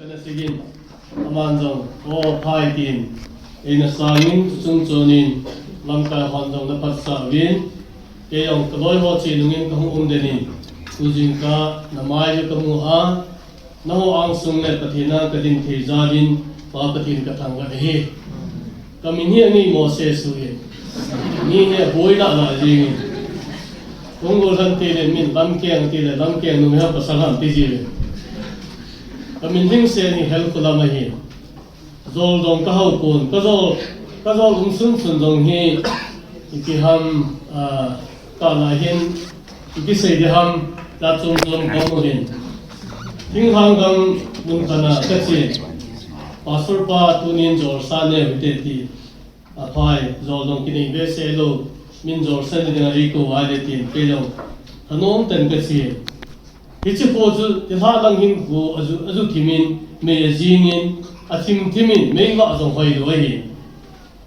kana sigin amanjong o phai tin ina sangin chung chonin lamka hanjong na patsa win ke yong kloi ho chi lungin ka hum denin tujin ka namai ka mu a na ho ang sung le pathina ka din the jadin pa pathin ka thanga he kamin hi ani Moses suye ni ne boila la jing Tunggu nanti le min Lamkeng ti le Lamkeng nung ha pasalam ti ji kamin hing se ni hel kula ma hi zol dong ka hau kun ka zol sun dong hi ikiham ka la hin ikisei de ham la chung gong hin hing hang gam mun kana ka chi pasur pa tunin jor sa ne hute ti phai zol dong kini be se lo min jor sen de na iko wa de tin ke lo hanom ten ka si hichi po zu de ha lang hin go azu thimin me jingin athim thimin me wa zo hoi do hi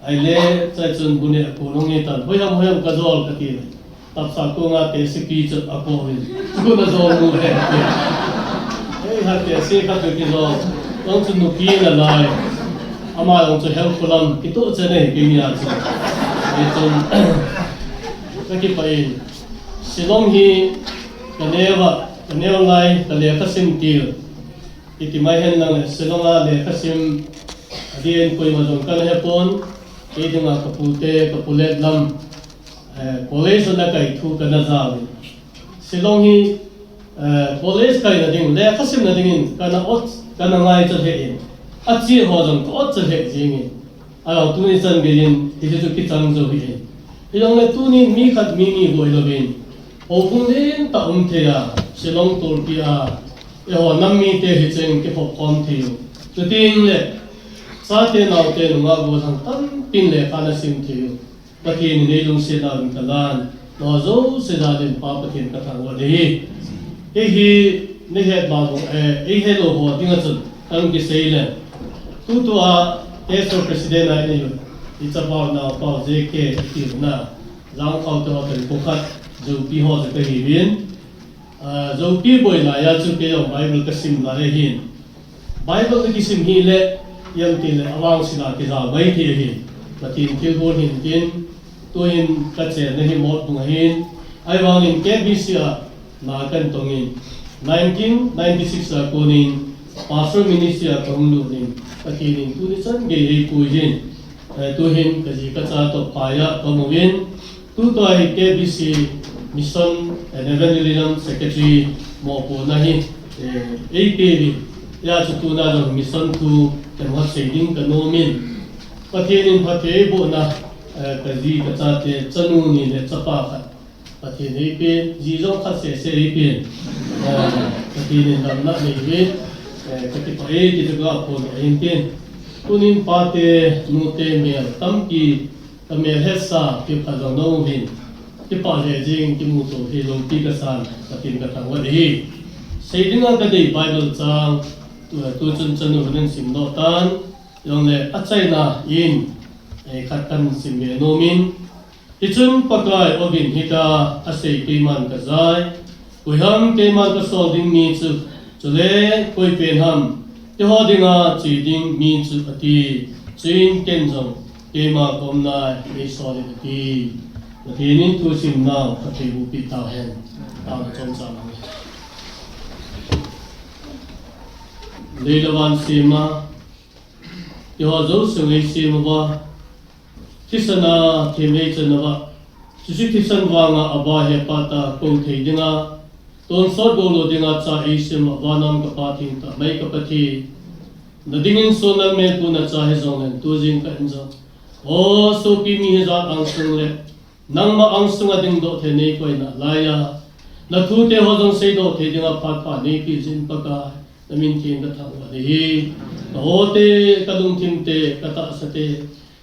ai le cha chun bune ko long ni tan hoyam ka zol ka ti tap sa ko nga te si pi chu a ko hi ko na zo mu he ei ha te se ka te ki zo long chun no pi na lai ama long chu help kolam ki to chane ke mi a chu e chun Kaki pain, Shillong hi kanewa lai kale kasim til. Iti mahen lang Shillong le kasim adien koi majong kan hepon. Iti nga kapute kapulet lam college na kai thu kana zawi. Shillong hi college kai na ding le kasim na dingin kana ngai cha he. Achi ho jong ko cha he jingi. Ala tu ni chan gein iti chu ki chang jo hi. Ilong na tunin mi kat mini boy lovin. Opun ta thea Shillong Turkiya ho nammi te hicheng ke phom theu. Tutin le sa te naw te nga go thang tam pin le kana sim theu. Pathin ne lung se da kalan no zo se da den pa pathin ka thang wa de. Hi ne he ba go he lo ho tinga chu tang ki seile. Tu a teso president ai ne it's about now about JK na lang khau to ten kokhat zo pi ho ze hi bin zo pi boy la ya chu ke yo Bible ka sim la re hin Bible ki sim hi le yam ti le awang sila ki za bai thi hi patin thil bon hin tin to in ka che ne hi mot bung hin ai wang in KBC na kan tong in 1996 la ko nin pastor ministry tong lu nin patin in tu ni san ge ei ku hin tu hin kaji kacha to paya kamuin tu to ai KBC mission and evangelism secretary mo po nahi APB ya chu tu na mission tu temwa saving kanomin pathin phathe bo na kaji kacha te chanu ni le chapa kha pathin AP ji zo kha se AP pathin nam na ni ve kati pa e ki ga po in tin tunin pate nute mer tamki tamer hesa ki phalo no hin ki pa le jing ki mu to he long ti ka san katin ka thang wa hi seidinga ka dei Bible chang tu chun chanu nen sim no tan yong le achaina in e khatan sim me no min ichun pakai obin hita ase ke man ka zai kuham ke man ka so ding mi chu chule koi pen ham Te ho dinga chi ding mi chu ati chin ken jong ke ma kom na me so ni ti ti nin tu sim na ka te bu pi ta hen ta chon sa na le lawan sima te ho zo su ngai sima ba kisana te me chen ba chu chu kisan wa nga aba he pa ta ko the dinga Ton so dolo dinga cha isim wanam ka pathing ta mai ka pathi nadingin sonal me ku na cha he zong tu jing ka inja o so pi mi he za ang sung le nang ma ang sung ading do the nei koi na laya na thu te ho jong sei do the dinga pa pa nei ki jin pa ka namin kin ka thang wa hi o te ka lung tim te ka ta sa te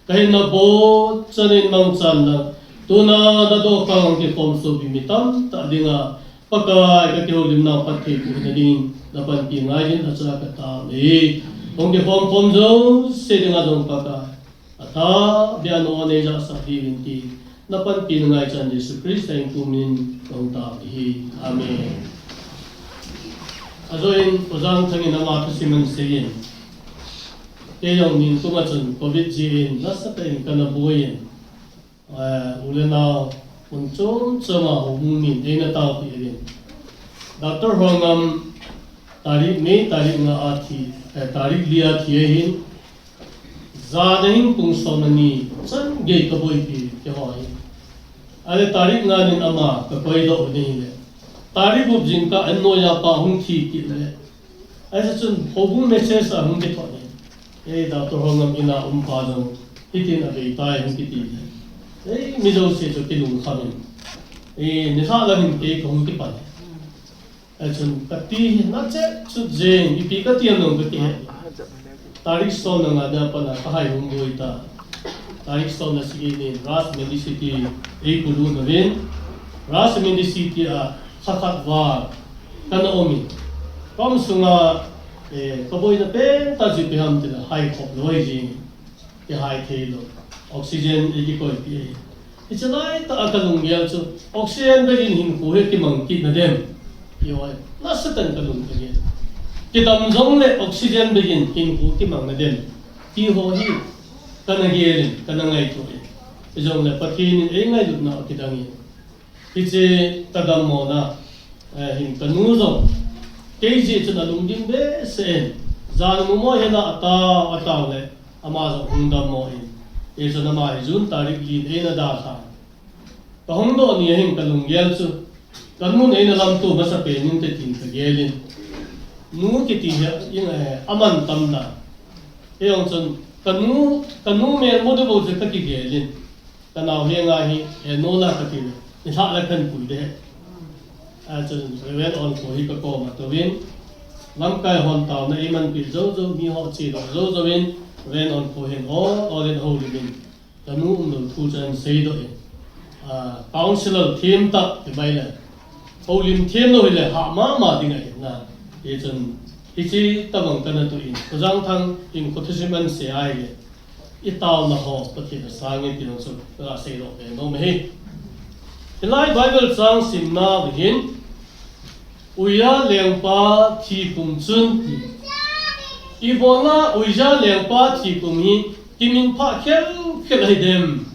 kahin na bo chanin mang chan na tu na da do ka ang ki pom so bi mi tam ta dinga Pagka ikaw lim na pati ko na din dapat pingayin at sa kata kung di pom zo sedi nga dong pagka ata di ano ne ja sa divinti dapat pinangay sa Yesu Kristo ang kumin kong tahi. Amen. azoin uzang thangin ama thasiman sein eyong nin tunga chun covid jin nasatain kana buin ulena unchom chama humumin eina ta pirin Dr. Hongam tarik nga athi tarik lia thiehin zadahin kung sonani chan ge kaboi pi ke hoi ale tarik nga nin ama ka koi do ni le tarik bu jingka anno ya pa hung thi ki le aisa chun hobung message a hung ke thone Dr. Hongam ina pa do itin a be tai hung ki ti mi do se cho kilung khamin ni sa la min ke hung ki pa chun kati na che chu jeng ipi ka tiam nong ka ti tarik son na da pa na kahai hung goita tarik son na sige ni ras medicity e kulu na ven ras medicity a sakhat wa kana omi kom sunga kaboi na pen ta ji pe ham te hai khop loi ji ke hai the lo oxygen e ki koi pi ichalai ta akalung gel chu oxygen begin hin ko he ki mang ki na dem Yoi, nasatan kalung kagin. Kita mzongle oxygen begin in kuki mang na din. Ti ho hi kanagilin kanangay tuin. Ijong patin ngay lut na kitangin. Ichi tagam mo na hin kanuzong. Keji ito na lungding be sen. Zan mo hena ataw le amazong hundam mo in. Isa na mahijun tarik lin na dasa. Kahungdo niya hin kalungyel su. Kanmun ay nalam to basa pening te tin kagelin nu kiti yung aman tam na eyong son kanu mer mo de bo je kagelin kanaw he nga hi no la katil ni sa la kan puide a chon rewen on ko hi ka ko ma to win Lamkeng hon taw na iman pi zo mi ho chi zo win ren on ko hen o den ho win kanu no thu chan sei do councilor team ta ke bai la Olim thiên no ile ha ma dinga na e chun ichi tabang kana to in kujang thang in kothisiman se ai le itaw na ho pati na sangi tin so ra se ro be no me Ilai Bible sang simna begin uya lengpa thi kum chun ibona uya lengpa thi kum hi kimin pha khel hai dem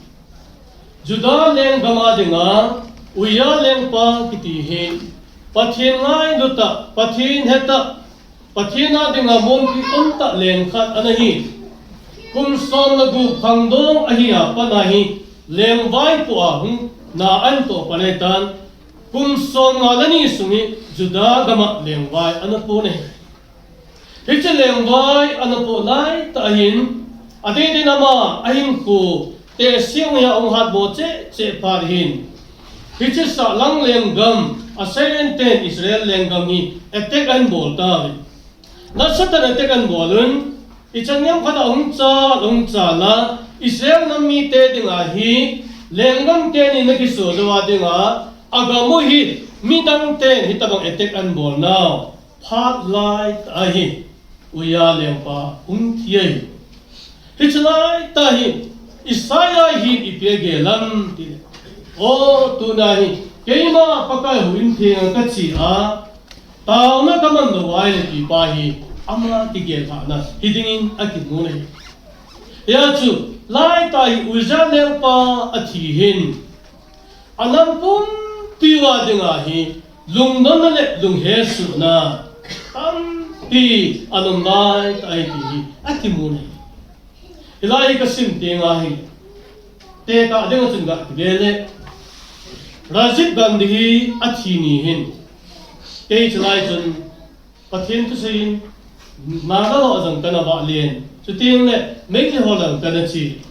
juda leng gama dinga Uya lengpa kiti he pathin ngai duta pathin heta pathina dinga mon ki onta leng khat anahi kum som lagu phangdong ahia panahi leng vai pu a hum na an to panetan kum som ngalani sungi juda gama leng vai anapo ne hiche leng vai anapo lai ta hin ade dinama ahin ku te siung ya ong hat bo che parhin Hichi sa lang lenggam asayan ten Israel lenggam ni etek an bol ta nasatan etek an bolun ichanyam kada ongcha la Israel nami te dinga hi lenggam te ni nakiso dawa dinga agamu hi midang ten hitabang etek an bol now phat light ahi uya lempa thiai hichlai tahi Isaya hi ipege lam ti O tunahi keima pakai huin thing kachi a taw na kaman do wai ki pahi ama ti gel na hidingin akimune ya chu lai tai uja lempa athihin anampum piwa dinga hi lungdon le lunghe su na tam pi anumai tai ti akimune ilai kasim tinga hi te ka dinga chunga gele Rajiv Gandhi athini hin kei chlai chun pathin tu sein naga lo jang kana ba len chuting le meki holang kana chi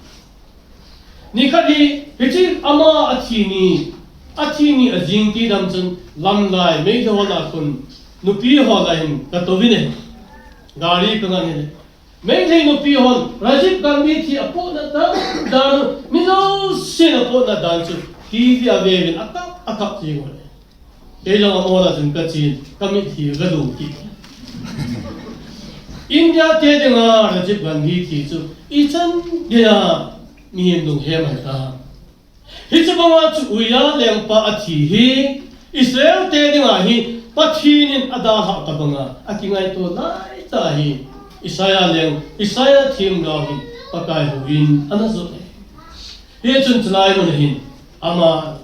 nikhadi hichi ama athini ajing ti dam chun lamlai meki hola kun nupi hola hin katovine gari kanga ne meki nupi hol Rajiv Gandhi thi apo na dan mizo sin apo na dan chu TV avevin akap tingole kailang amora jun kachin kami thi gadu ki India te denga Rajiv Gandhi thi chu ichan dia mihim dung he mai ta hichbanga chu uya lengpa athi hi Israel te denga hi Pathinin adaha tabanga akingai to lai tahi Isaiah thim gahin pakai huin anazote he chun chlai mon hin ama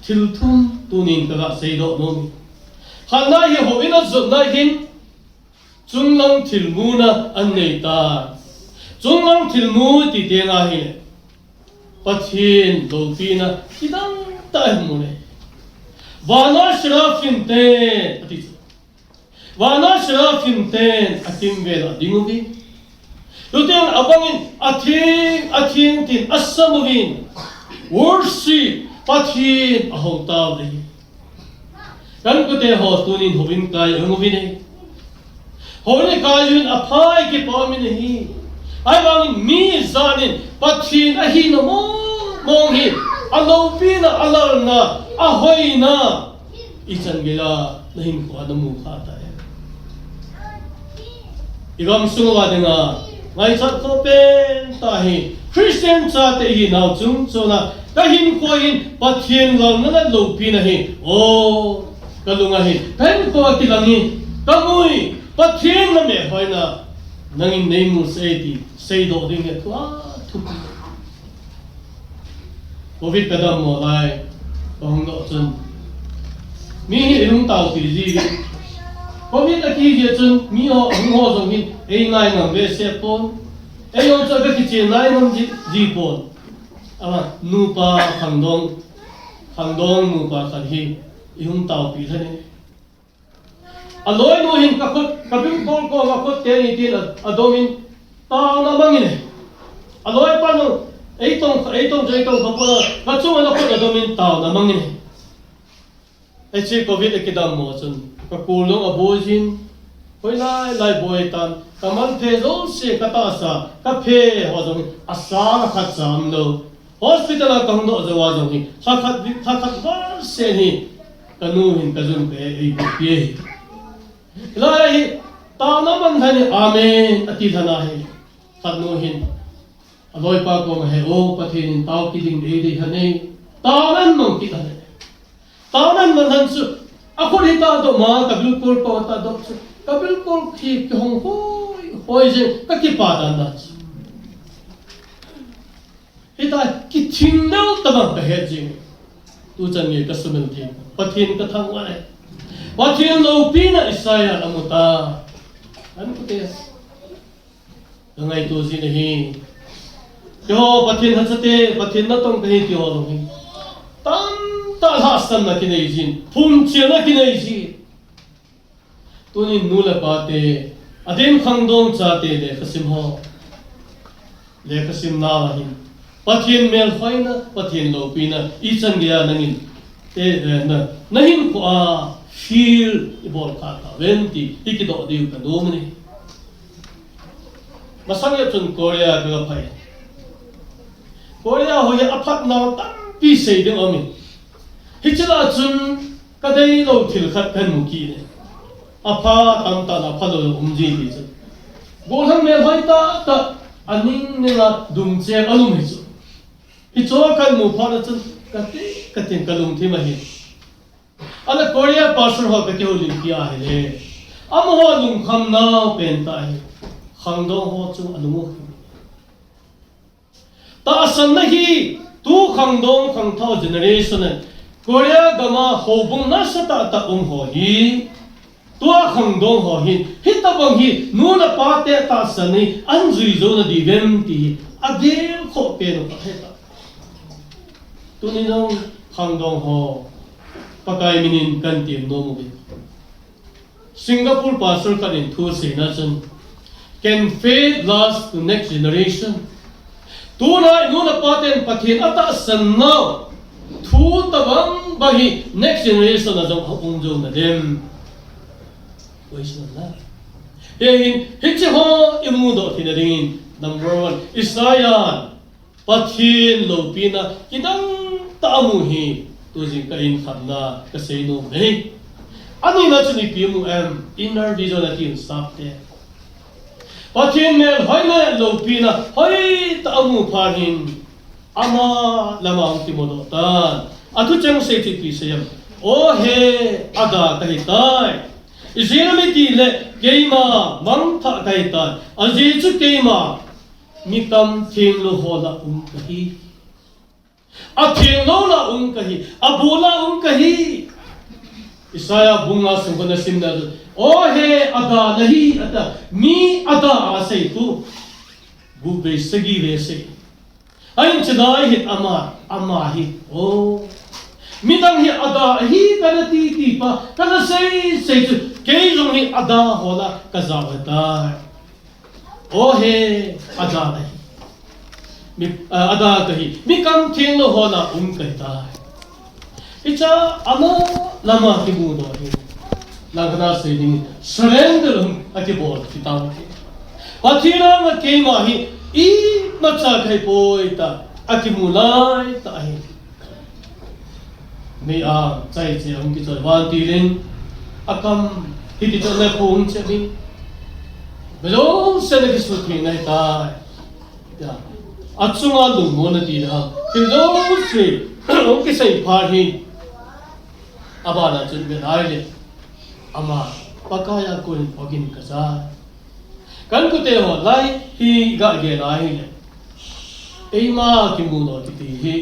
thilthum tunin kaga seido nomi khana hi hoina zotna hin chunglang thilmuna anneita chunglang thilmu ti tenga hi pathin dolpina kidang ta mune wana shrafin te ati wana shrafin te atim vela dingubi Luteng abangin ating tin asamugin worship pathin ahota de kan ko te ho tunin hobin kai ngubine hone kayun aphai ki pamin hi ai bangin mi zanin pathin ahi no mong hi alopina alarna ahoina ichan gela nahin ko adamu khata hai igam sunga denga ngai chat ko pen tahi Christian cha te hi naw chung chona kahin ko in pathin lang na lopina hi o kalunga hi pen ko tilangi kamui pathin na me hoina nangin neimu seiti seido ding e twa thupi covid kadam mo lai kong do chun mi hi lung tau ti ji covid aki je chun mi ho jong hin ei ngai ngam ve se pon ei yo cha ka ki che nai ngam ji pon ama nu pa khangdong nu pa khan hi i hung tau pi thane aloi no hin ka khut ka bim kol ko ka khut te ni tin adomin ta na bangine aloi pa no ei tong jai tong ko ka chu na khut adomin ta na bangine ei che covid ki dam mo chun ka kulong abojin hoi lai boy tan kaman the zo se kata sa ka phe ho jong asa ka cham lo hospital ka hong do zo wa jong hi khat ba se ni kanu hin ka jun pe ei pe lai ta na man thani amen ati thana he kanu hin aloi pa ko he o pathin tau ki ding dei hane ta nan mong ki thane ta nan man han su akori ta do ma kabil kol ko ta do kabil kol ki hong hoi je ka ki pa dan da hita ki thing no ta ba he ji tu chan ye ka sumen thi pathin ka thang wa pathin lo pina Isaiah amuta an ko te ngai tu ji nahi yo pathin hasate pathin na tong kahi ti ho lo hi tam ta hasan na ki nei jin phum che na ki nei ji tunin nula pate adin khangdong cha te le khasim ho le khasim na wa hin pathin mel faina pathin lo pina I chan gya nangin te na nahin ko a feel ibol khata venti ikido diu ka domni masangya chun Korea ka phai Korea ho ya aphat na tam pi sei de omi hichila chun kadai lo thil khat kan muki ne apa tam ta na phalo umji ti chu golhang me vai ta aning ne la dum che alum hi chu hi cho kan mu pha chun katin kalum thi ma hi ala Korea pastor ho ka ke lim kia he le am ho lum kham na pen ta hi khang do ho chu alumu ta san na hi tu khang dong khang thao generation Korea gama hobung na sa ta ho hi tua khang dong ho hi hita bang hi nu na pa te ta sani an zui zo na di vem ti adel kho pe no ka heta tu ni dong khang dong ho pakai minin kan tim no mu Singapore pastor kan in thu se na chan can faith last to next generation tu na nu na pa ten pathin ata san na thu ta bang bahi next generation na jong ong jo na dem na in hichi ho imu do tin ring number 1 Isaiah pathin lo pina kidang ta mu hi tu jing ka in khamna ka sei no me ani na chuni pimu inner vision na tin stop there pathin me hoina lo pina hoi ta mu phanin ama lama ang timodo tan atu chang sei ti pi sayam oh he ada kahitai izirami le keima mangtha kahitai ajichu keima mikam thinglo hola kahi a thinglo la kahi abula kahi Isaya bunga sungkona simna oh he ada nahi ada mi ada asai tu bube sagi vese ain chadai hit ama hi oh midang hi ada hi kana ti pa kana sei tu ke jong hi ada hola kazawata oh he ada nahi mi ada kahi mi kam thenglo hola kaita icha ama lama ki budo hi nagna saying surrender akibor kitaw pathira ma keima hi I matsa kai poita akimulai ta hi me a chai che ang ki choi wan ti len akam hiti to le pung che mi belo se le ki su thi nai ta ya achunga lu mo na ti da ki do se o ki sai pha hi abana chun be dai le ama pakaya ko ogin ka sa kan ko te ho lai hi ga ge lai le eima ki mu no ti hi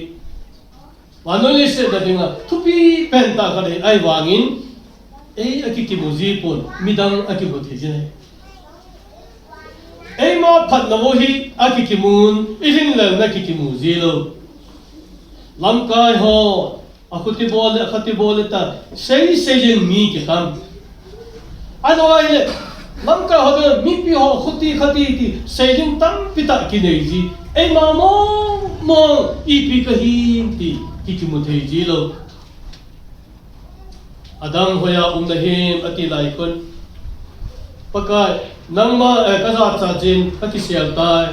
wanoli se da dinga tupi penta ka le ai wangin ei aki mu ji pon midang aki bo the jine eima phat na wo hi aki mun ihin le na ki mu ji lo lamkai ho akuti bole ta sei jin mi ki kam ano ai lamka hoda mi pi ho khuti khati ti sejin tam pita ki nei ji ei ma mo I pi ka hi ti ki mu thei ji lo adam hoya da hem ati lai kon pakai nangma ka za cha jin ati sial tai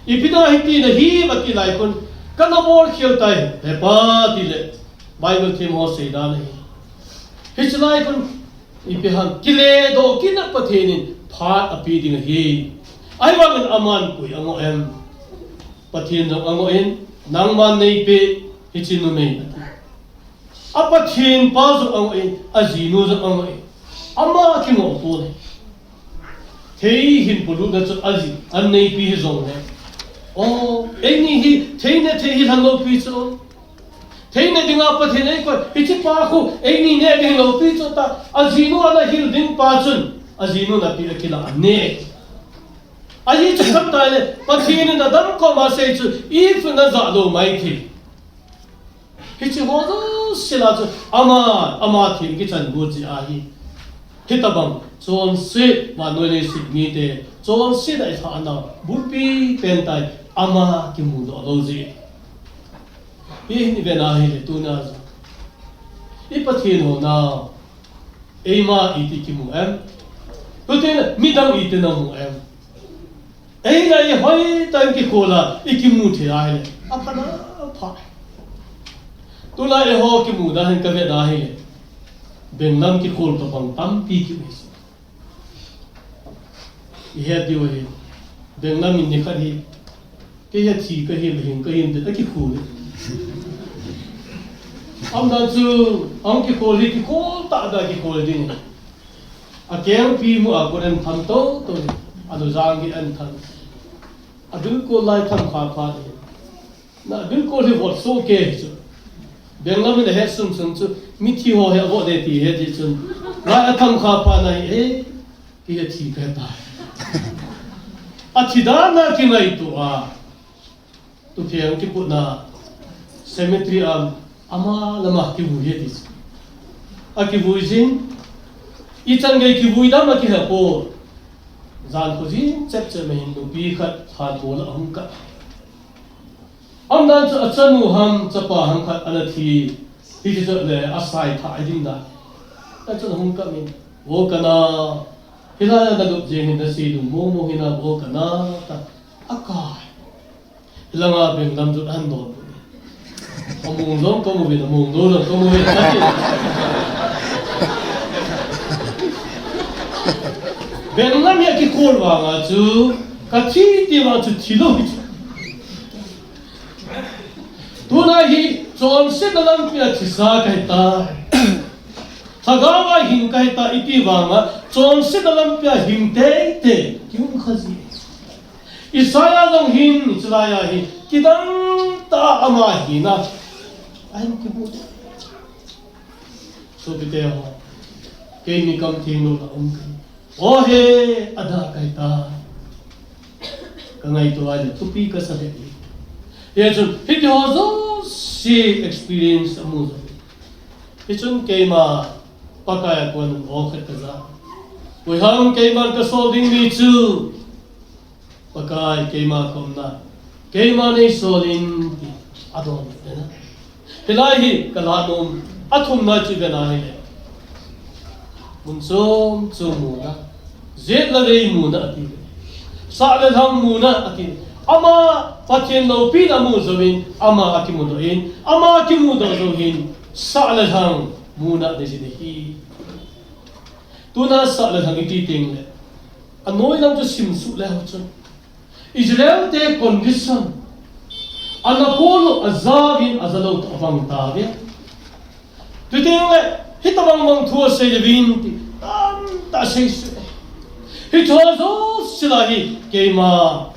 I pita hi ti na hi ati lai kon kana bor khial tai he pa ti le bible theme ho sei da nahi hich lai kon Ipihan kile do kina pathenin phat api ding hi ai wangan aman pui ango em pathin jong ango in nangman nei pe hichinu nei apathin pa zo ango in azinu zo ango in ama ki mo po ne thei hin pulu na chu azi an nei pi zong ne o eni hi thei han lo pi chu thei ne dinga pathin ei ko ichi pa khu eni ne ding lo pi chu ta azinu ala hil ding pa chun azinu na pi akila ne ai chu khap ta le pathin na dam ko ma sei chu if na za lo mai thi hichi ho do sila chu ama thi ki chan bu chi a hi hitabam chon se ma no le si ni te chon se dai tha na burpi pen tai ama ki mu do lo ji ni vena hi le tu na I pathin ho na eima iti ki mu em putin midang iti na mu em ei la I hoi tan ki kola ikimu the ai le apana pha tu la e ho ki mu da han ka ve da hi le bengnam ki kol to pang tam pi ki mes I he di we bengnam in ni khari ke ya thi ka hi le ka hin de ki khu le amna chu angki koli ki kol ta da ki kol ding a keng pi mu a koren tham to anu jang gi an than a bil ko lai tham kha na bil ko le vot so ke chu benglam le he sum chu mi thi ho he vo de ti he ji chu la a tham kha na e ki he thi ka ta a thi da na ki mai tu a tu thiang ki pu na cemetery ama lama ki bu he ti a ki bu jin I chan gai ki bu da ma ki ha po zan ko jin chep che me hin du pi khat ha bo la hum ka am dan chu achanu ham chapa ham khat ana thi ti ti le asai tha I din da ta chu hum ka min wo kana hila da du je hin da si du mo hina wo kana ta akai langa beng dam ju an do Omong dong kamu bina omong dong kamu bina lagi. Benlam ya ki kol wanga chu kachi ti ma chu thilo hi. Tu na hi chon se dalam pia chisa kai ta. thagawa hin kai ta iti wanga chon se dalam pya him te kyung khaji Isaya dong hin Israya hi kidang ta ama hina ain kibu so bite ho ke ni kam thinu la o he ada kai ta kangai to ai tupi ka sa de ye chun hit ho zo si experience amu zo he chun ke ma pakaya kon o khat za we hang ke man ka so ding mi chu pakai keima komna keima nei solin adon na hilai kaladom athum na chi bena hele munsom chumuna zet la rei muna ati sa le tham muna ati ama patchen no pi na mu zowin ama akimu do in ama akimu do zowin sa le tham muna de si hi tuna sa le tham ti ting le anoi lam to sim su le ho chon Israel te condition anapolo azagin azalo avang tavia tutingle hitabang mang thua se vinti ta se hitozo silahi kema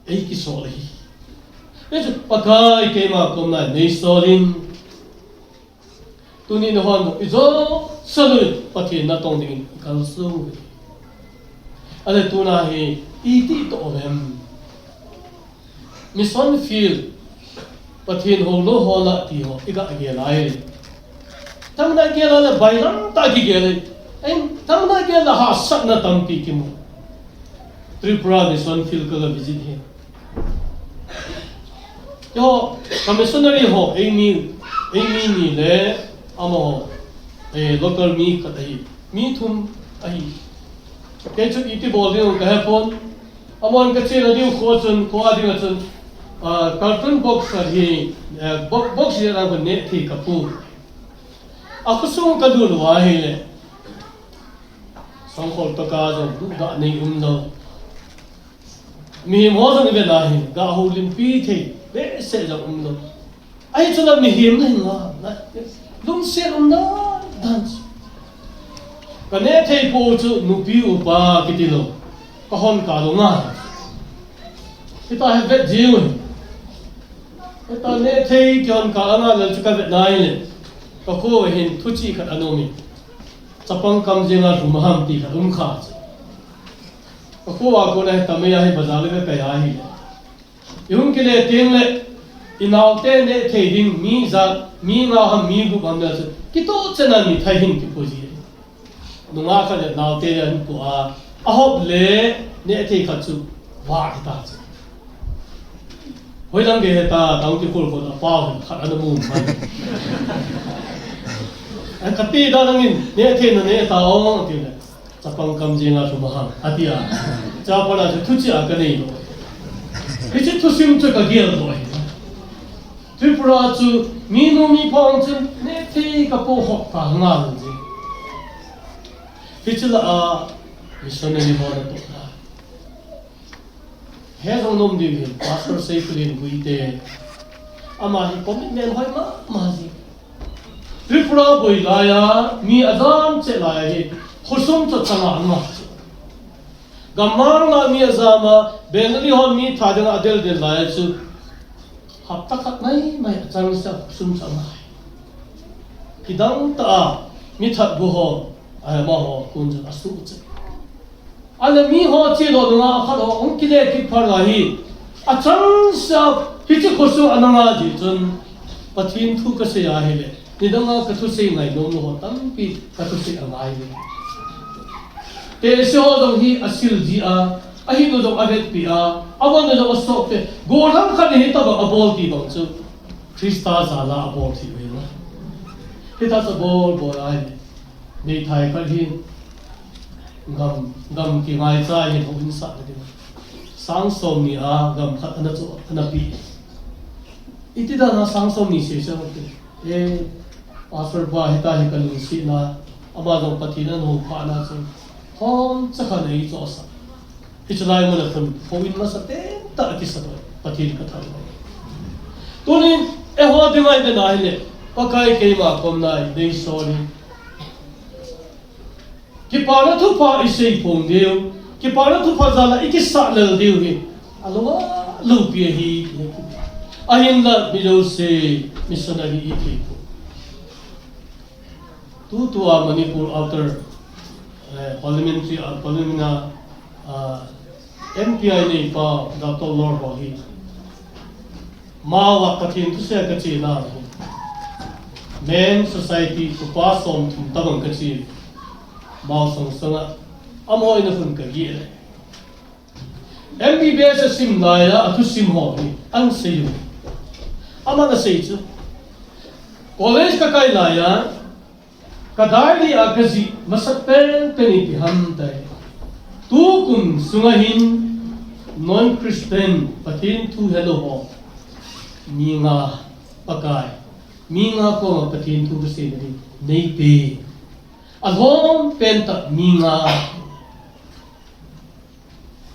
eiki solahi ejo pakai kema komna nei solin tuni no hon izo salu pati na tong ding kalsu ale tuna hi iti to ovem Mission field pathin holo hola ti ho iga gelai tamna gelala bairam ta ki gelai en tamna gelala ha sakna tampi kimu Tripura mission field ka visit he yo commissionary ho emi ni le amo local mi ka dai mi thum ai ke chu iti bolin ka hapon amon ka che na diu kho chun ko adi na chun carton box hi box ye ra ne thi kapu akusung ka dul wa hi le sangkol to ka jo du da nei do mi mo zo ni na hi ga ho lim pi the be se jo do ai chu la mi him na lum se na dance ka ne thei po chu nu pi u pa ki ti lo ka hon ka lo nga kita have vet jiu kita ne thei kyon ka ana le chuka vet nai le ka ko hin thuchi khat anomi chapang kam jenga rumham ti kha kha ka ko wa ko ne tamya hi bazar le ka ya hi yung ke le teng le inaw te ne thei ding mi za mi nga ham mi gu bam da ki to chena mi thai hin ki poji nunga kha le naw te yan ko a hop le ne thei kha chu wa ta chu hoi lang ge ta dang ti khol ko da pa khat an mu man an kati da langin ne the ne ta ong ti le chapang kam jinga su ma atia cha pa la thu chi a ka nei lo ki chu sim chu ka gel lo Tripura chu mi no mi pong chu ne the ka po hok ta nga lo ji ki chu la a missionary mo na to Hezong nom di pastor safely buite ama hi commitment hoi ma ji Tripura boi laya mi azam che laya hi khusum cho changa ma gamang la mi azama bengali hon mi thadeng adel de laya chu hapta khat nai mai achang sa khusum changa kidang ta mi that bu ho ai ma ho kun ja asu che ale mi ho che lo nga kha lo ong ki le ki phar la hi achang sa hi che khosu ananga ji chun pathin thu ka se ya hi le ni danga ka thu se ngai nom ho tam pi ka thu se angai le te se ho dong hi asil ji a hi do dong avet pi a awon do dong sok te go ram kha ni ta ba abol ti dong chu krista za la abol ti we na he ta sa bol bo ai nei thai ka hin gam ki ngai cha hi thobin sa de sang som ni a gam khat ana chu ana pi iti da na sang som ni se se e pastor ba hita hi kan si na ama do patina no pha na chu hom cha kha nei cho sa hi chlai mo na thum thobin na sa te ta ki sa patin ka thai to ni e ho de mai de na hi le pakai ke ma kom nai dei so ni Kipana tu pa isay pong diyo. Kipana tu pa zala ikisakal diyo hi. Alawa lupi hi. Ahin la bilaw si missionary iti po. Tutua Manipur outer parliamentary MPI ni pa Dr. Lord Wahi. Mawa katin tu siya kacil na. Men society kupasom tamang kacil. Mau sang sanga amoy na pun kagil. MBBS sim laya atu sim ho ni ang sayo. Ama na sayo. College ka kay laya kadali agazi masapel penitiham tay. Tu kun sungahin non-Christian patin tu hello ho. Minga pakai. Minga ko patin tu kasi nei pe. Alhom penta minga.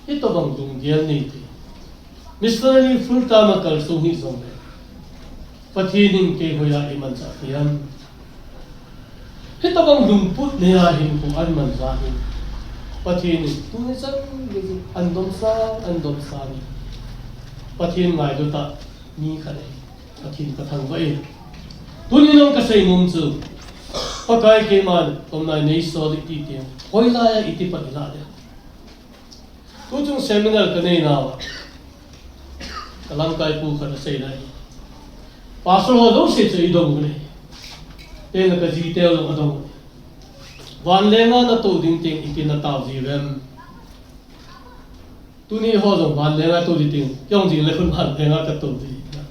Ito bang dunggian ni iti. Missionary full-time kalsuhi zong. Patinin kay hoya iman sa akin. Ito bang lumput niyahin kung anman sa akin. Patinin. Tunay sa andom sa ni. Patin ngay duta ni kanay. Patin katangbain. Tunay nang kasay mumso. Pagkay kay man, kung na solid iti, hoy laya iti patilada. Tutong seminar kanina, kalangkay po ka na sa inay. Pastor ho daw siya sa idong gulay. Kaya nagka-detail ng adong. Vanlenga na to dingting itinataw zirem. Tuni ho daw, vanlenga to dingting, yung jing lekun vanlenga ka to dingting.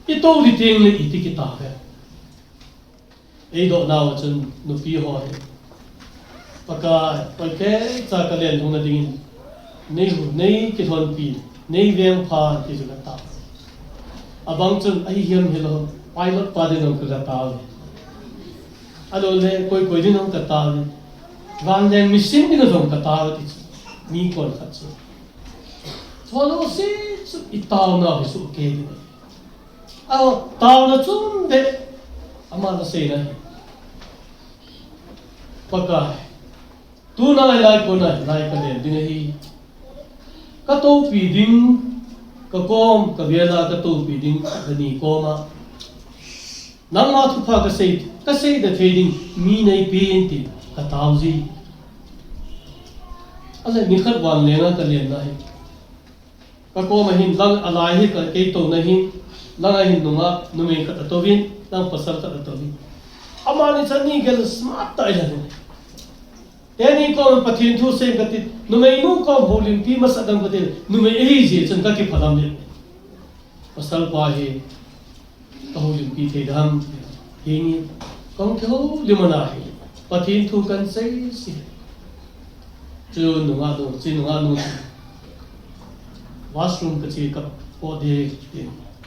Ito dingting na iti kita ka. Edo na wajan nupi ho. Pagka sa kalian kung nadingin, nei kithon pi, nei veng pa kizugata. Abang chun ay hiyam hilo, pilot pa din ang kagataw. Ano le, koy din ang kataw. Van den mission din ang kataw. Ni kon katsu. So ano si itaw na hisu ke din. Aw taw na chun de ama na say na. Pagka tu na lai ko na lai ka den dinahi. Kato piding kakom kabela kato piding kani koma. Nang matu pa kasi da trading mi nei penti katauzi. Ala ni khat wan lenga ka len na hi. Kakoma hin lang alai ka ke to na hi. Lang hin nunga numei ka tovin nang pasal ka tovin. Amani chani gel smart ta ila ni. Teni ko pathin thu se gatit numei nu ko holim pi masadam gatil numei ei je chan ka ki phalam le. Pasal pa hi holim pi the dham hingi kong tho limana hi pathin thu kan sei si. Chu nunga do chi nunga nu washroom ka chi ka ko de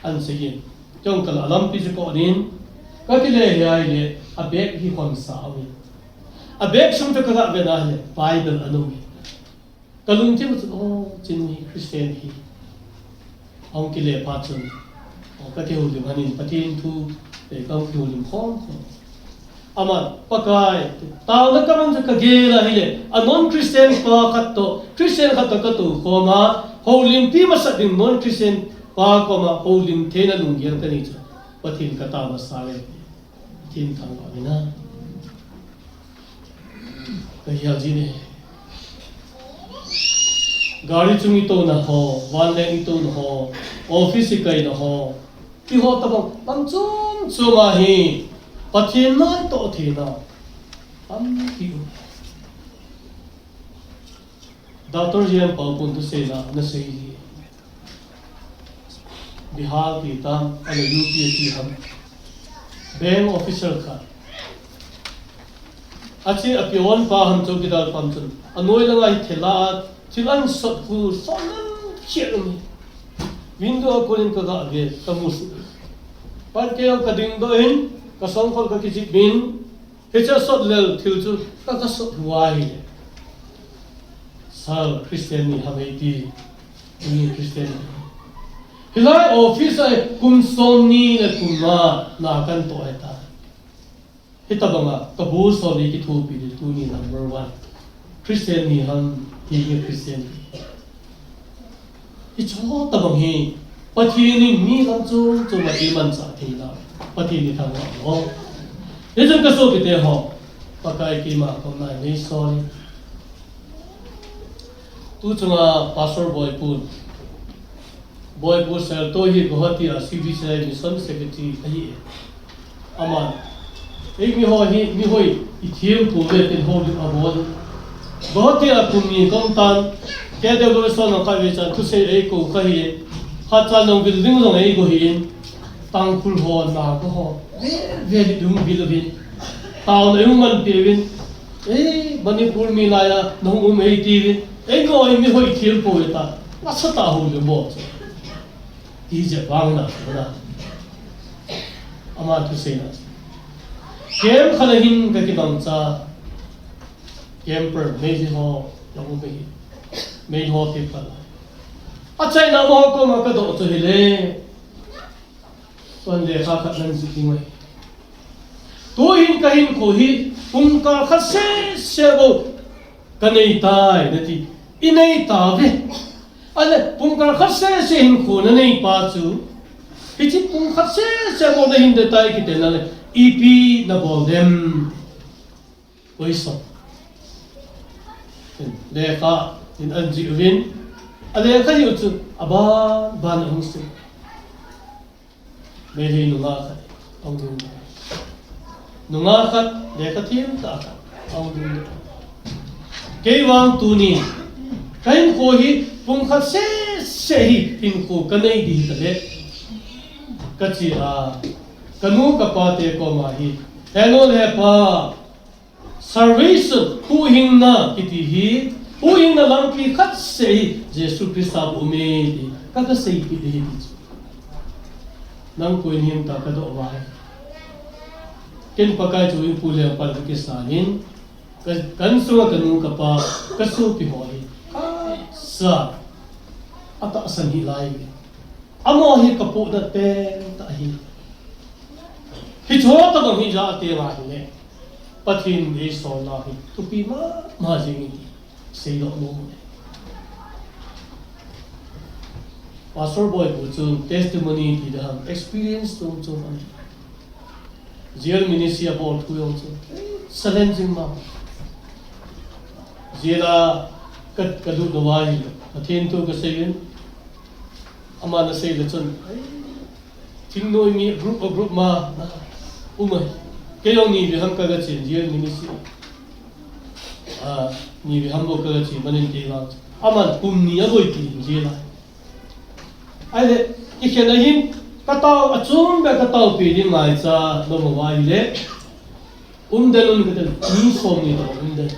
an se yin chong kal alam pi ko din ka ki le hai le a bek hi khom sa wi a bek sum to ka ga be na le bible anu mi kalung ti mo chin ni christian hi ong ki le pa chun o ka ti hu lim hanin pathin thu e ka hu lim khom ama pakai tao na kamang ka gela hi le a non christian pa khat to christian khat ka to koma holim pi masat din non christian pa koma holim thena lunggian ka ni cha pathin ka ta masale tin thang ba na kaya jine gari chungi to na ho wan le ito na ho office kai na ho ki ho ta bang lam chum chuma hi pathin na to thina am ki Dr. Jem Paupun to say na say Bihar ki tam ala UP ki ham bank officer ka achi apion pa ham to kidal pam chun anoi la ngai thela chilan sot hu sonan chirmi window kolin ka ga ge tamus par ke ka ding do in ka song khol ka ki bin hecha sot lel thil chu ka ka sot huai sal christian ni hameti ni christian hilai office ai kum som ni le kuma na kan to eta hitabanga kabul so ni ki thu pi tu ni number 1 Christian ni han hi Christian hi cho tabang hi pathini mi lam chu chu ma ti man sa thi na pathini thang lo ye jang ka so ki te ho pakai ki ma ko na ni so ni tu chunga pastor boy pur sir to hi gohati a CBC mission secretary ai aman ek mi hoi ithiam pu le tin ho a bon gohati a pumi kom tan ke de go so na ka we chan tu se ei ko ka hi ha chan nong bil ding nong ei go hin tang phul ho na ko ho ve li dung bil bin taw na yung man pi bin manipur mi la ya nong um ei ti bin ei go mi hoi ithiam pu ta na sa ta ho le mo 이제 왕나 그러나 아마 두세나 게임 하나hin 그렇게 남자 게임per 메이지호 영웅이 메이호 피파 아차이 나무 거 막도 어쩌길래 손에 가까는 지팅이 도인 가인 고히 분가 카세 세고 가네이타이 네티 이네이타베 ale pungkar khase se hin khona nei pa chu hichi pung khase se mo na hin de tai ki te na ep na bol dem oiso le ka in anji win ale ka yu chu aba ban hong se me hi nu nga kha ong dun nu nga kha le ka thim ta ong dun ke wang tu ni kain ko hi pung khat se hi hin ko kanai di ta le ka chi a kanu ka pa te ko ma hi hello le pa service hu hin na kiti hi hu hin na lang pi khat se hi jesu krista bu me di ka ka se ki di nang ko hin ta ka do wa ken pa ka chu in pu le pa ki sa hin kan su kanu ka pa ka su pi ho hi sa ata san hi lai amo hi kapu na te ta hi cho ta bang hi ja te la hi le pathin e so la hi tu pi ma jing ni sei lo mo pastor boy bu chu testimony ti da experience to man ziel ministry about tu yong chu challenging ma zela kat kadu dawai athin tu ka seyin ama na sei le chun thing noi mi group ma umai ke yong ni bi ham ka ga chen je ni si ni bi ham bo ka chi manin ti la ama kum ni a boi ti je la ai le ki khena hin ka taw achum be ka taw pi din mai cha no mo wai le delun ka ni som ni to del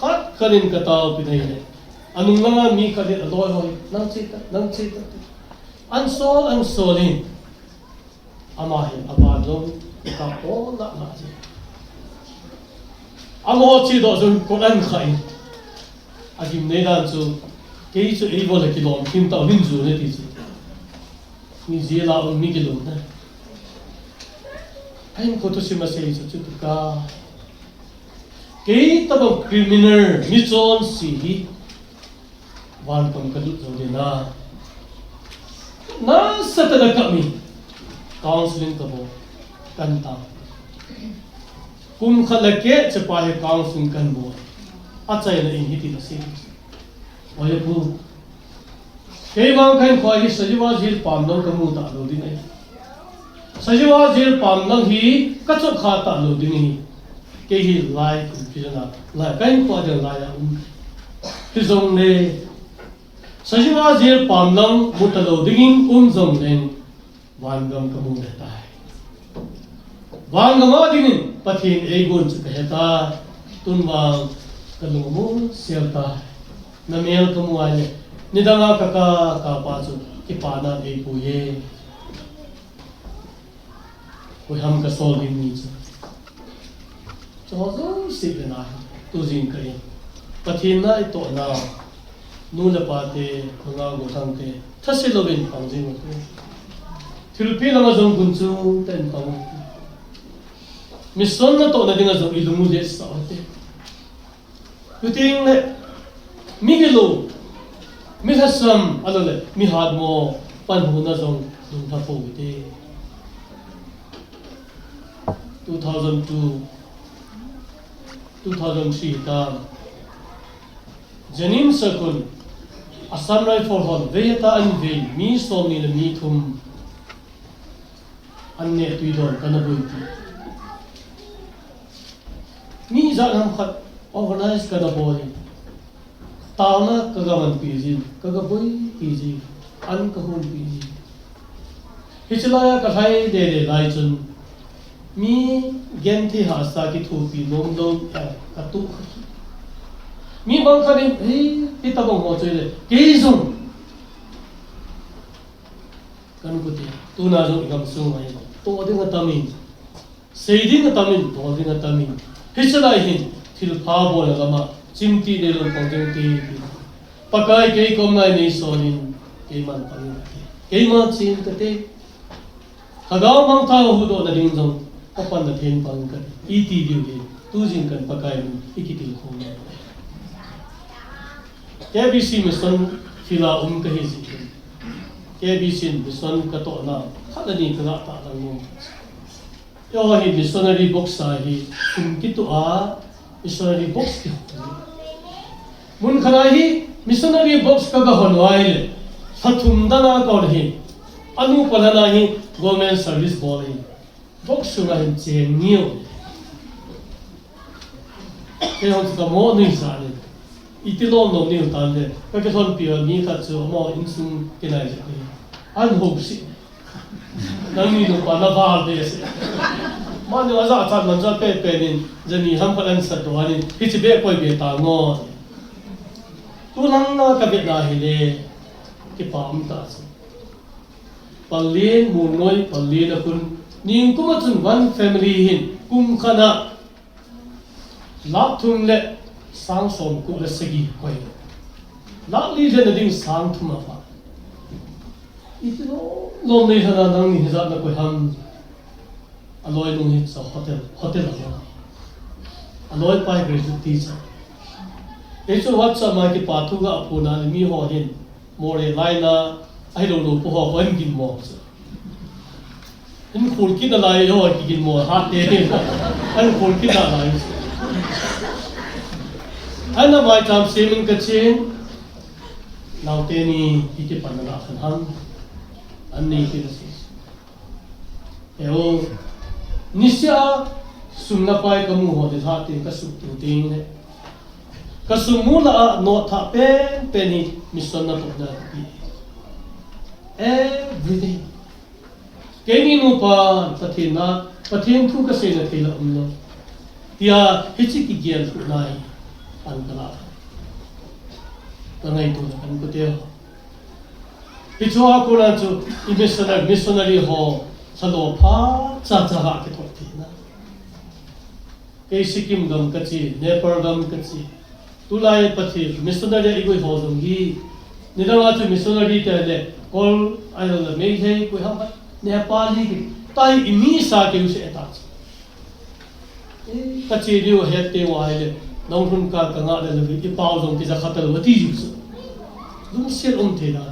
kat kanin ka taw pi dai le anung nga mi ka de loi hoi nang chita an sol in ama hin aba lo ka o la ma ji amo chi do zun ko an khai agim nei dan chu ke chu e bol ki lom kim taw hin zu ne ti chu ni ji la on mi ki lo na ai ko to sima sei chu tu ka ke tabang criminal mi chon si wan kam ka du zo de na satana kami counseling ka bo kanta kum khalake chapa he counseling kan bo achai na in hiti na si oye bu ke wang kan khoi sajiwa jil pam long ka mu ta lo din ai sajiwa jil pam long hi ka chu kha ta lo din hi ke hi lai ku pina la kan ko de la ya hi zong ne sajiwa jil pam long mu ta lo ding zong len wan gam ka mu ta wan gam a ding pathin e gun chu ka ta tun wang ka lu mu sel ta na mel ka mu ai ni danga ka pa chu ki pa na e pu ye ko ham ka sol din ni chu cho zo si be na tu jing ka ri pathin na to na nu na pa te nga go thang te thase lo bin pang jing ko thilpi na ma jong kun chu ten pang mission na to na dinga zo ilumu de sa ate kuting le migelo mi hasam alole mi had mo pan hu na zong dum tha po te 2002 2003 ta janin sakun Assam Rifle Hall veyata an ve mi som ni mi thum anne tuidon kanabuiti mi za nam khat organize kana boli tauna kagaman piji kagaboi piji an kahun piji hichlaya kathai de de lai chun mi genti hasa ki thupi nom dom katu mi bang kharin he pitabong ho chile keizung kan kuti tuna zo igam sung ai to dinga tamin seiding tamin to dinga tamin hichlai hin thil pha bola lama chimti de lo pangeng ti pakai ke kom nai ni sonin ke man pang ke ma chin ka te hagaw mang tha hu do na ding jong kapan na then pang ka iti diu de tu jing kan pakai ni ikiti khom na KBC mission fila ka hi ji KBC mission ka to na khadani ka ta lang mo yo hi missionary box sa hi ki to a missionary box ki mun khana hi missionary box ka ga honwai le sathum dana ko hi anu palana hi government service bol hi box su ga hin chen niu ke ho ka mo ni sa le itilo no ni tan le ka ke thon pio ni ka chu mo insung ke nai ja an ho si nang ni no pa na ba de se ma ni wa za ta man za pe pe ni jani ham pa an sa to ani hi chi be koi be ta ngo tu nang na ka be na hi le ki pa am ta se palin mu noi palin akun ning kuma chun one family hin kum khana lap thum le sang som ku le segi koi lak li je na ding sang thum fa itno lo nei hana nang ni za na koi ham aloi nung hit sa hotel la aloi pai graduate teacher echo whatsapp ma ki pathu ga apuna mi ho hin more laina ai lo lo po ho wan gin mo in khul ki da lai ho ki gin mo ha te an khul ki da lai ana mai tam semin ka chen laute ni ki panna khan han an nei ki si eo nisya sumna pai kamu ho de tha te ka su tu ting ne ka sumula no tha pen peni mission na to na ki everything keni nu pa pathina pathin thu ka se na thela umno ya hichi ki gyan thu nai angkala tangai tu kan kuteo ichwa ko la chu missionary ho salo pha cha cha ha ke thoti na ke sikim gam kachi nepal gam kachi tulai pathi missionary igoi ho dong gi nidawa chu missionary te le kol ayo la me he ko ha nepali ki tai imi sa ke use eta kachi riu he te wa le nong hun ka nga le le ki pau jong ki za khatal wati ju su dum sel te da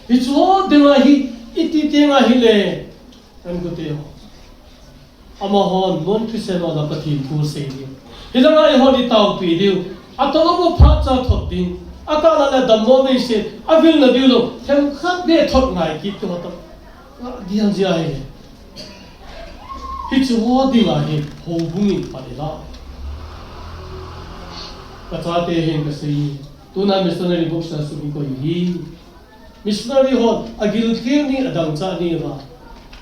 ichwo de ma hi iti te nga hi le kan ko te ho ama hon non christian la pathi thu se ni hidanga I ho di tau pi diu atolo bo pha cha thot din akala la dammo me se avil na diu lo them khat de thot ngai ki to to dian ji ai ichwo di la hi ho bungi pa de la kachate hen ka sei tuna missionary books na su ko hi missionary ho agil ke ni adang cha ni ba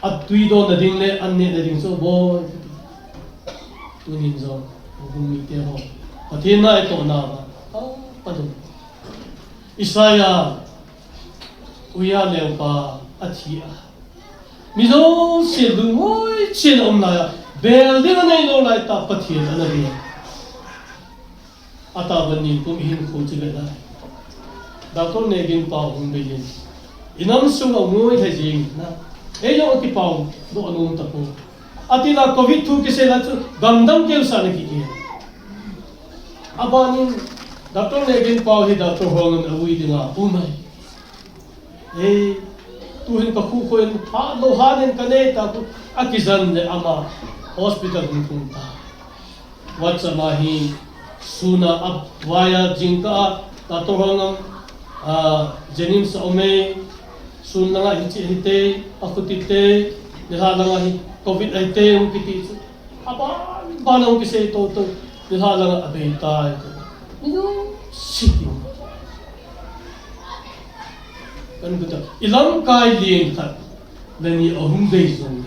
atui do na ding le anne na ding so boy tunin zo bumi te ho pathina e to na ba padu isaya uya le pa athia mizo se du moi chen om na ya bel ding nei no lai ta pathina na ri ata bani kum hin khu chi le na doctor ne gin pa hum be yin inam su no moi the jing na e yo ki pa do anum ta ko atila covid thu kise la chu gamdam kel sa ne ki abanin doctor ne gen pau hi doctor hong awui dinga umai tu hin ka khu khoin ha lo hanen kane ta ku akizan le ama hospital hun kunta watsama hi suna ab waya jingka ta to hong jenim sa ome sun nga hite akutite nihala hi covid 19 kiti aba banang kise to nihala abenta ito siki kan kita ilam kai lien khat nani ahum dei zong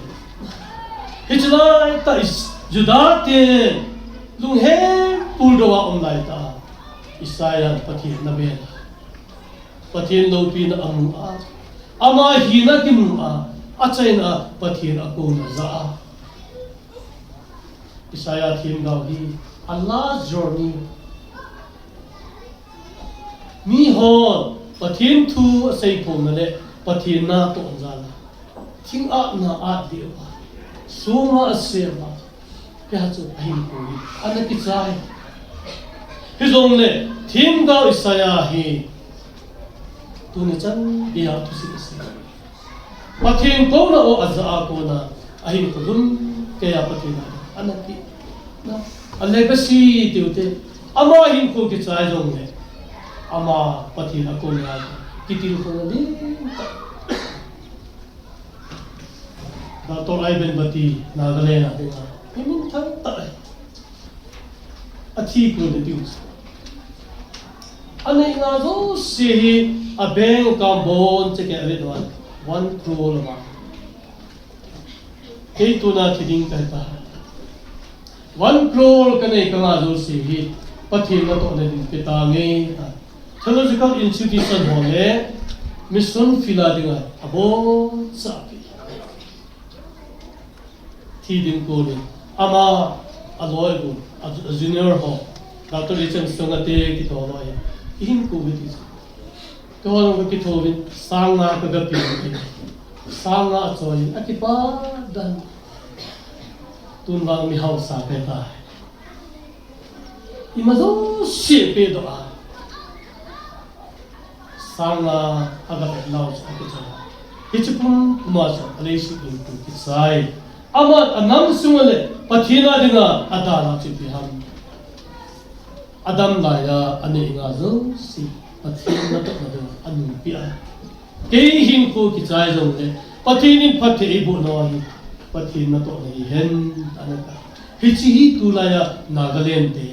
hitla ta is judate lung he puldowa online ta isaya pathin na be pathin lo pi na amu a ama hina ki mu a achaina pathin ako na za isaya thim gaw hi Allah's journey mi ho pathin thu sei phom na le pathin na to anjala thing a na a de ba suma ase ba kya chu ahin ko ana ki chai hi zong le thim ga isaya hi tu ne chan dia tu si se pathin ko na o azza ko na ahin ko dum kaya pathin ana ki na alebasi tiute ama hin ko ki chai zong le ama pathin ako na kitil ko na din Dr. Ivan Bati Nagalena himin thang ta athi ko de dius anai nga zo si a bank carbon che ke ave do 1 crore ma ke tu na thiding ka ta 1 crore ka nei ka nga zo si pathin na to na din pita nge theological institution hole mission filadinga abo sa thiding ko ni ama aloy ko junior ho Dr. Richard Songate ki to loy in ko with is ko no ki to win sanga ka ga pi sanga choi akipa dan tun bang mi hau sa pe ta imazo she pe do a sanga aga pe lau sa ki cha hichpum ma sa ale shi ki sai ama anam sungale pathina dinga adala chipi ham adam laya ane nga zo si pathina to na anu pia ke hin ko ki chai zo le pathinin phathe ibu no hi pathina to ni hen anaka hichi hi tulaya Nagaland te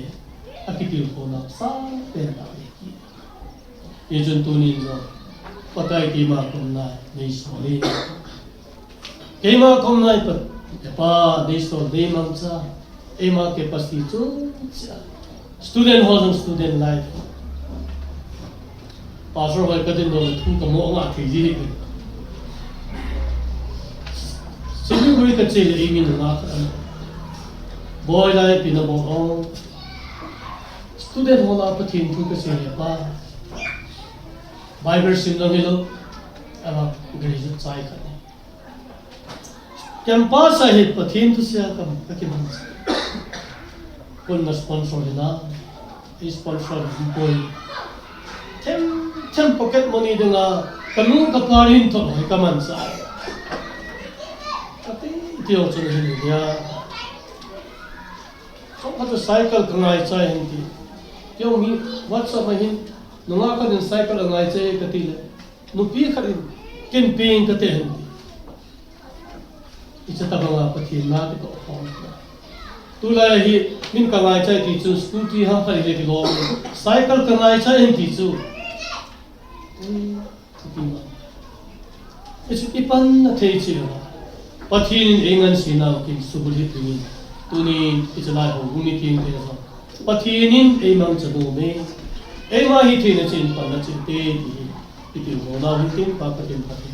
akitil ko na sa te ta ki yejun tunin zo patai ki ma kumna nei soli ke ma kumna pa pa desto de mamsa ema ke pasti chu student hall student life pastor vai kadin do thu ka mo nga thi ji sibu guri ka chele imi na ka boy lai pina bo on student hall pa thin thu ka chele pa bible Shillong hilo ama gari chai ka campus sahib pathin tu sia kam kakiman kon na sponsor na sponsor boy tem pocket money denga kanu kaparin to kaman sa tapi tio chun hin dia so ka cycle kangai chai hin tio mi whatsapp hin nunga ka din cycle ngai chai katile nupi kharin camping kate hin icha tabanga pathin na to hom tula hi min kangai chai ti chu scooty ha khari le lo cycle kangai chai hin ti chu it's ipan na thei chi pathin engan sina ki subuli tu tuni ichla ho gumi tin te so pathinin emang chadu me ema hi thina chin pa na chin te ti ti ho na hin tin pa pathin pathin